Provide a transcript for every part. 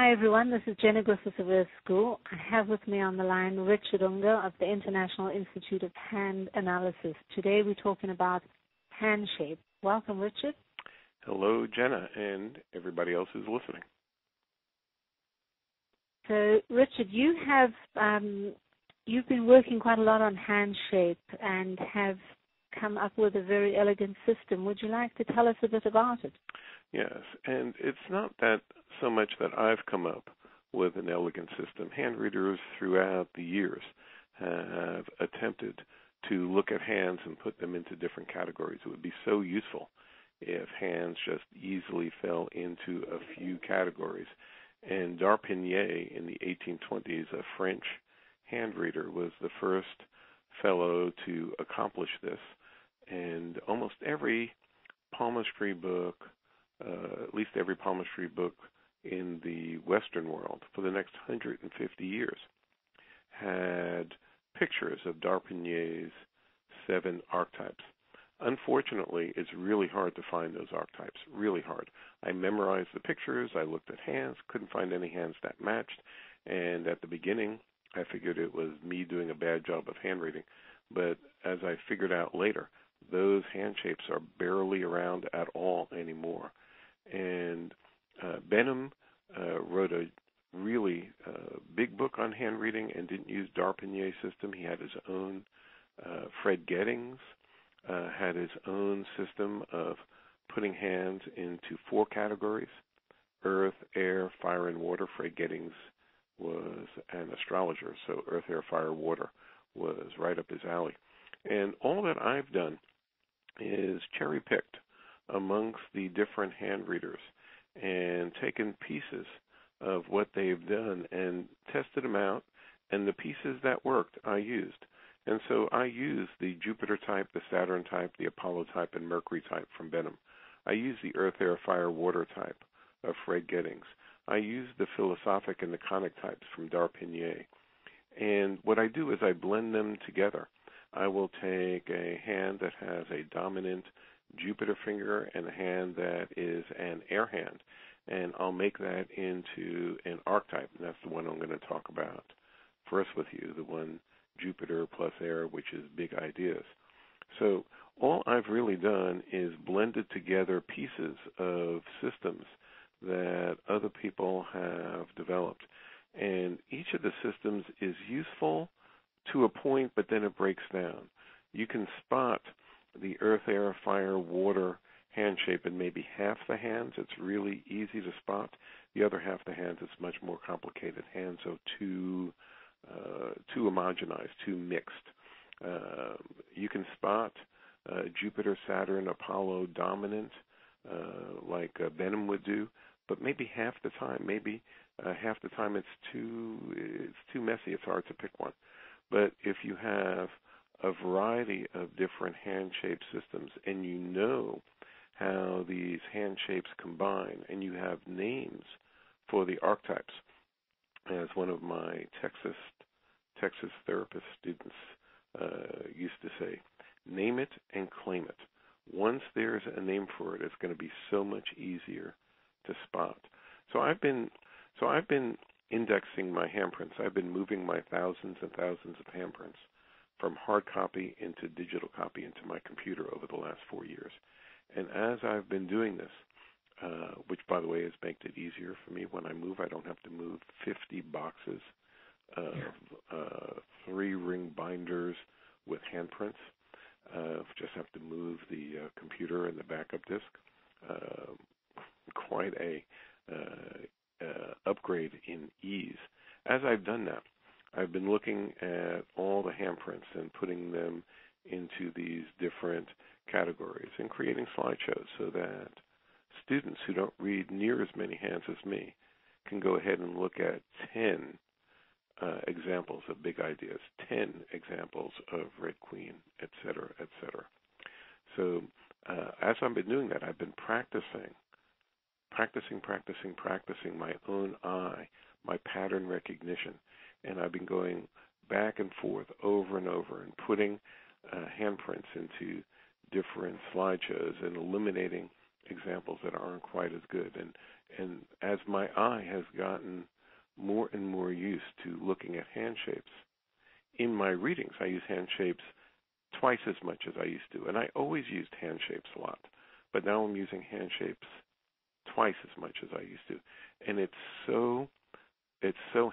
Hi, everyone. This is Jena Griffiths of Earth School. I have with me on the line Richard Unger of the International Institute of Hand Analysis. Today we're talking about hand shape. Welcome, Richard. Hello, Jena, and everybody else who's listening. So, Richard, you've been working quite a lot on hand shape and have come up with a very elegant system. Would you like to tell us a bit about it? Yes, and it's not that so much that I've come up with an elegant system. Hand readers throughout the years have attempted to look at hands and put them into different categories. It would be so useful if hands just easily fell into a few categories. And Darpigné in the 1820s, a French hand reader, was the first fellow to accomplish this. And almost every palmistry book, at least every palmistry book in the Western world for the next 150 years, had pictures of Darpigné's 7 archetypes. Unfortunately, it's really hard to find those archetypes, really hard. I memorized the pictures, I looked at hands, couldn't find any hands that matched, and at the beginning, I figured it was me doing a bad job of hand reading. But as I figured out later, those hand shapes are barely around at all anymore. And Benham wrote a really big book on hand reading and didn't use Darpigné's system. He had his own. Fred Gettings had his own system of putting hands into 4 categories: earth, air, fire, and water. Fred Gettings was an astrologer, so earth, air, fire, water was right up his alley. And all that I've done is cherry-picked amongst the different hand readers and taken pieces of what they've done and tested them out, and the pieces that worked I used. And so I used the Jupiter type, the Saturn type, the Apollo type, and Mercury type from Benham. I used the earth, air, fire, water type of Fred Gettings. I used the philosophic and the conic types from Darpigné. And what I do is I blend them together. I will take a hand that has a dominant Jupiter finger and a hand that is an air hand, and I'll make that into an archetype, and that's the one I'm going to talk about first with you, the one Jupiter plus air, which is big ideas. So all I've really done is blended together pieces of systems that other people have developed, and each of the systems is useful to a point, but then it breaks down. You can spot the earth, air, fire, water hand shape in maybe half the hands. It's really easy to spot. The other half the hands, it's much more complicated. Hands are too homogenized, too mixed. You can spot Jupiter, Saturn, Apollo dominant, like Benham would do, but maybe half the time, it's too messy. It's hard to pick one. But if you have a variety of different hand shape systems and you know how these hand shapes combine and you have names for the archetypes, as one of my Texas therapist students used to say, name it and claim it. Once there's a name for it, it's going to be so much easier to spot. So I've been indexing my handprints. I've been moving my thousands and thousands of handprints from hard copy into digital copy into my computer over the last 4 years. And as I've been doing this, which, by the way, has made it easier for me when I move, I don't have to move 50 boxes of 3-ring binders with handprints. Just have to move the computer and the backup disk. Quite a upgrade in ease. As I've done that, I've been looking at all the handprints and putting them into these different categories and creating slideshows so that students who don't read near as many hands as me can go ahead and look at 10 examples of big ideas, 10 examples of Red Queen, et cetera, et cetera. So as I've been doing that, I've been practicing my own eye, my pattern recognition, and I've been going back and forth over and over and putting handprints into different slideshows and eliminating examples that aren't quite as good. And as my eye has gotten more and more used to looking at hand shapes, in my readings I use hand shapes twice as much as I used to. And I always used hand shapes a lot, but now I'm using hand shapes twice as much as I used to. And it's so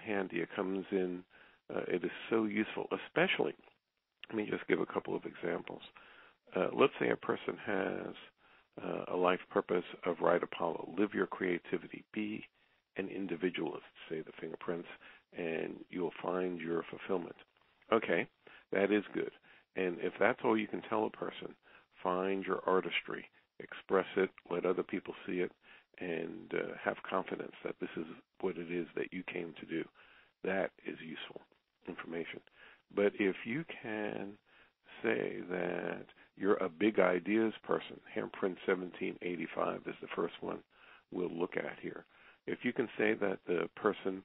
handy. It comes in, it is so useful, especially, let me just give a couple of examples. Let's say a person has a life purpose of Right Apollo, live your creativity, be an individualist, say the fingerprints, and you'll find your fulfillment. Okay, that is good. And if that's all you can tell a person, find your artistry, express it, let other people see it, and have confidence that this is what it is that you came to do. That is useful information. But if you can say that you're a big ideas person, handprint 1785 is the first one we'll look at here. If you can say that the person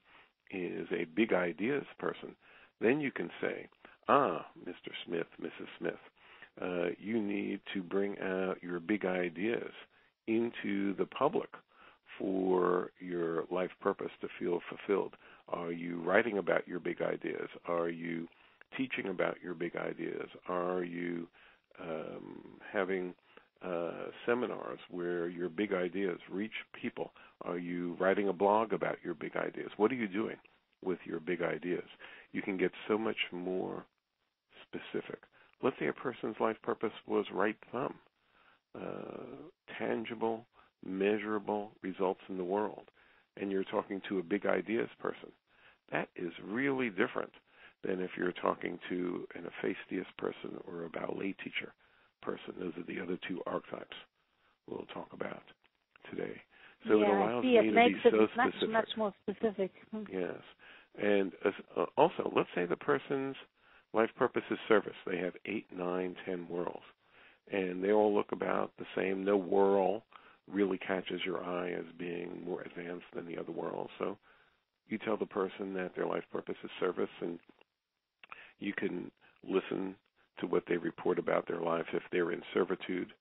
is a big ideas person, then you can say, Mr. Smith, Mrs. Smith, you need to bring out your big ideas into the public for your life purpose to feel fulfilled. Are you writing about your big ideas? Are you teaching about your big ideas? Are you having seminars where your big ideas reach people? Are you writing a blog about your big ideas? What are you doing with your big ideas? You can get so much more specific. Let's say a person's life purpose was right thumb, tangible, measurable results in the world, and you're talking to a big ideas person. That is really different than if you're talking to an Hephaestus person or a ballet teacher person. Those are the other two archetypes we'll talk about today. So it allows me to be so specific. Much more specific. Yes. And also, let's say the person's life purpose is service. They have 8, 9, 10 whirls, and they all look about the same. No whirl really catches your eye as being more advanced than the other whirl. So you tell the person that their life purpose is service, and you can listen to what they report about their life. If they're in servitude,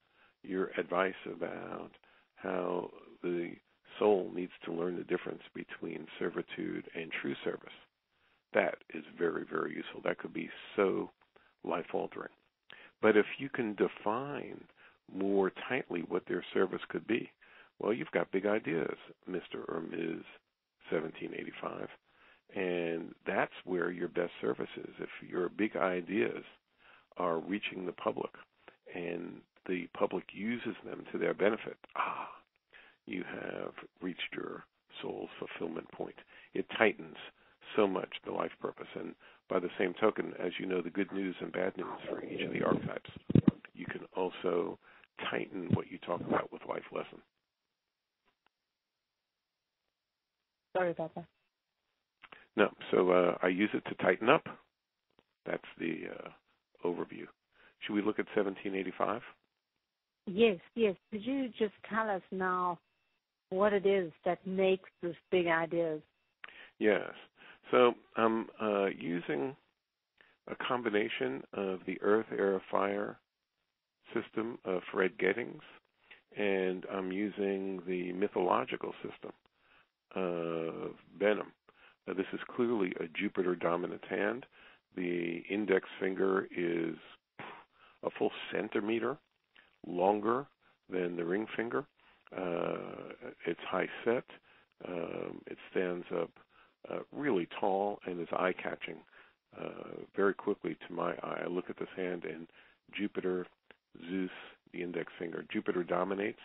your advice about how the soul needs to learn the difference between servitude and true service. That is very, very useful. That could be so life-altering. But if you can define more tightly what their service could be, well, you've got big ideas, Mr. or Ms. 1785, and that's where your best service is. If your big ideas are reaching the public and the public uses them to their benefit, you have reached your soul's fulfillment point. It tightens so much the life purpose. And by the same token, as you know, the good news and bad news for each of the archetypes, you can also tighten what you talk about with life lesson. Sorry about that. No, so I use it to tighten up. That's the overview. Should we look at 1785? Yes. Could you just tell us now what it is that makes this big ideas? Yes. So I'm using a combination of the Earth, Air, Fire system of Fred Gettings, and I'm using the mythological system of Benham. This is clearly a Jupiter dominant hand. The index finger is a full centimeter longer than the ring finger. It's high set. It stands up really tall and is eye-catching very quickly to my eye. I look at this hand and Jupiter, Zeus, the index finger. Jupiter dominates,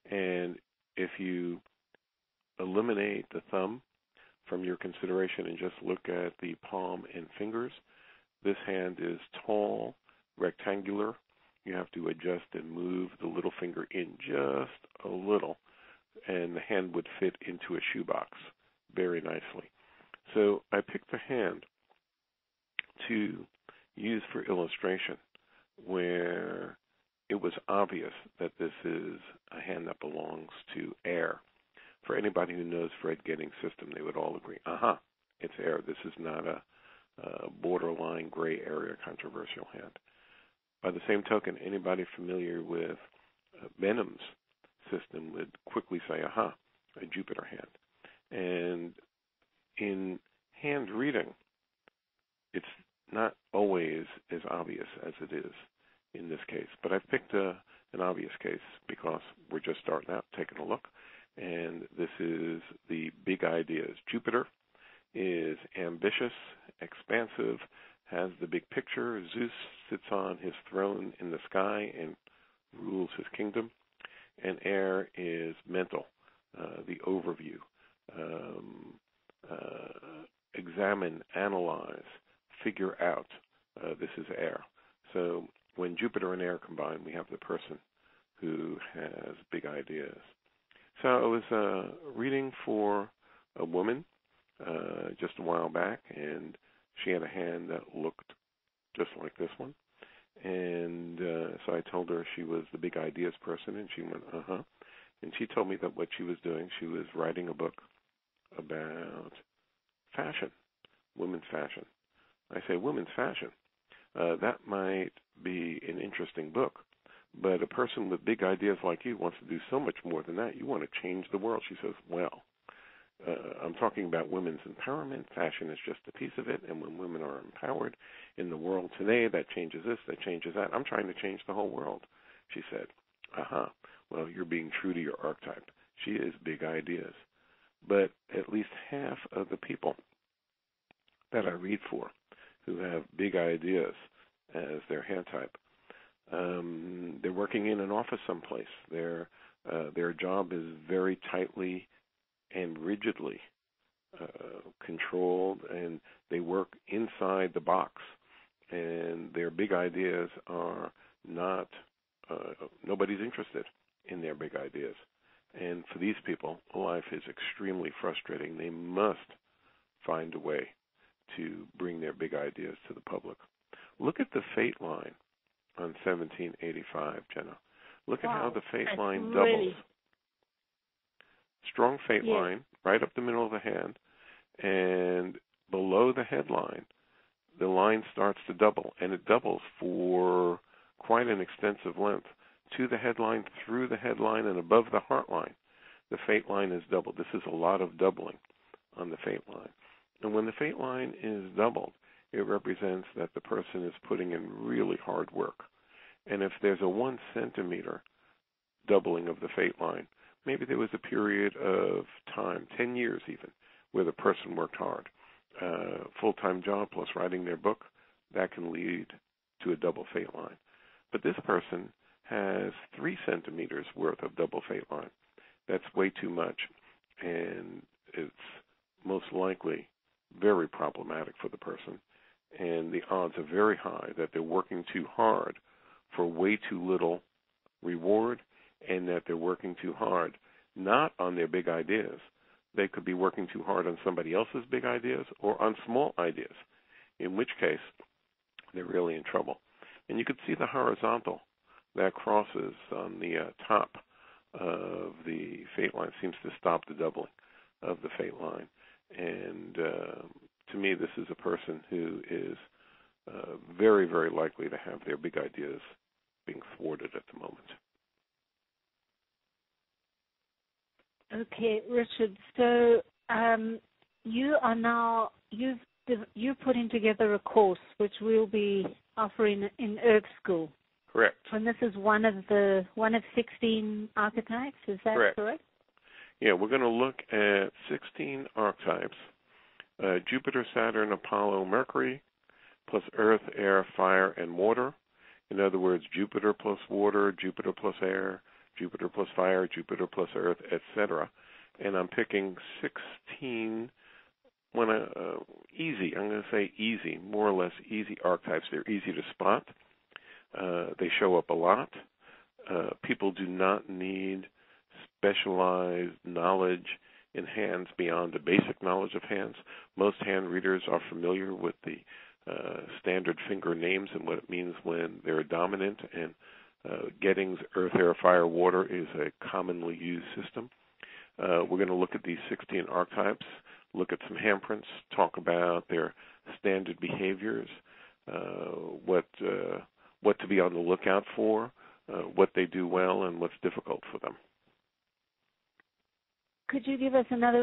and if you eliminate the thumb from your consideration and just look at the palm and fingers, this hand is tall, rectangular. You have to adjust and move the little finger in just a little, and the hand would fit into a shoebox very nicely. So I picked a hand to use for illustration where it was obvious that this is a hand that belongs to air. For anybody who knows Fred Gettings' system, they would all agree, it's air. This is not a borderline gray area controversial hand. By the same token, anybody familiar with Benham's system would quickly say, a Jupiter hand. And in hand reading, it's not always as obvious as it is in this case. But I've picked an obvious case because we're just starting out taking a look. And this is the big ideas. Jupiter is ambitious, expansive, has the big picture. Zeus sits on his throne in the sky and rules his kingdom. And air is mental, the overview. Examine, analyze, figure out. This is air. So when Jupiter and air combine, we have the person who has big ideas. So I was reading for a woman just a while back, and she had a hand that looked just like this one. And so I told her she was the big ideas person, and she went, uh-huh. And she told me that what she was doing, she was writing a book about fashion, women's fashion. I say, women's fashion. That might be an interesting book, but a person with big ideas like you wants to do so much more than that. You want to change the world. She says, well, I'm talking about women's empowerment. Fashion is just a piece of it, and when women are empowered in the world today, that changes this, that changes that. I'm trying to change the whole world, she said. Uh-huh. Well, you're being true to your archetype. She is big ideas. But at least half of the people that I read for who have big ideas as their hand type, they're working in an office someplace. Their job is very tightly and rigidly controlled, and they work inside the box. And their big ideas are not, nobody's interested in their big ideas. And for these people, life is extremely frustrating. They must find a way to bring their big ideas to the public. Look at the fate line on 1785, Jena. Look at how the fate line doubles. Strong fate line right up the middle of the hand, and below the headline, the line starts to double, and it doubles for quite an extensive length to the headline, through the headline, and above the heart line. The fate line is doubled. This is a lot of doubling on the fate line. And when the fate line is doubled, it represents that the person is putting in really hard work. And if there's a 1 centimeter doubling of the fate line, maybe there was a period of time, 10 years even, where the person worked hard. Full-time job plus writing their book, that can lead to a double fate line. But this person has 3 centimeters worth of double fate line. That's way too much, and it's most likely very problematic for the person. And the odds are very high that they're working too hard for way too little reward, and that they're working too hard not on their big ideas. They could be working too hard on somebody else's big ideas or on small ideas, in which case they're really in trouble. And you could see the horizontal that crosses on the top of the fate line, seems to stop the doubling of the fate line. And to me, this is a person who is very, very likely to have their big ideas being thwarted at the moment. Okay, Richard. So you're putting together a course which we'll be offering in Erg School. Correct. And this is one of 16 archetypes. Is that correct? Yeah, we're going to look at 16 archetypes: Jupiter, Saturn, Apollo, Mercury, plus Earth, air, fire, and water. In other words, Jupiter plus water, Jupiter plus air, Jupiter plus fire, Jupiter plus earth, etc. And I'm picking 16 easy, I'm going to say easy, more or less easy archetypes. They're easy to spot. They show up a lot. People do not need specialized knowledge in hands beyond the basic knowledge of hands. Most hand readers are familiar with the standard finger names and what it means when they're dominant, and Gettings, earth, air, fire, water is a commonly used system. We're going to look at these 16 archetypes, look at some handprints, talk about their standard behaviors, what to be on the lookout for, what they do well, and what's difficult for them. Could you give us another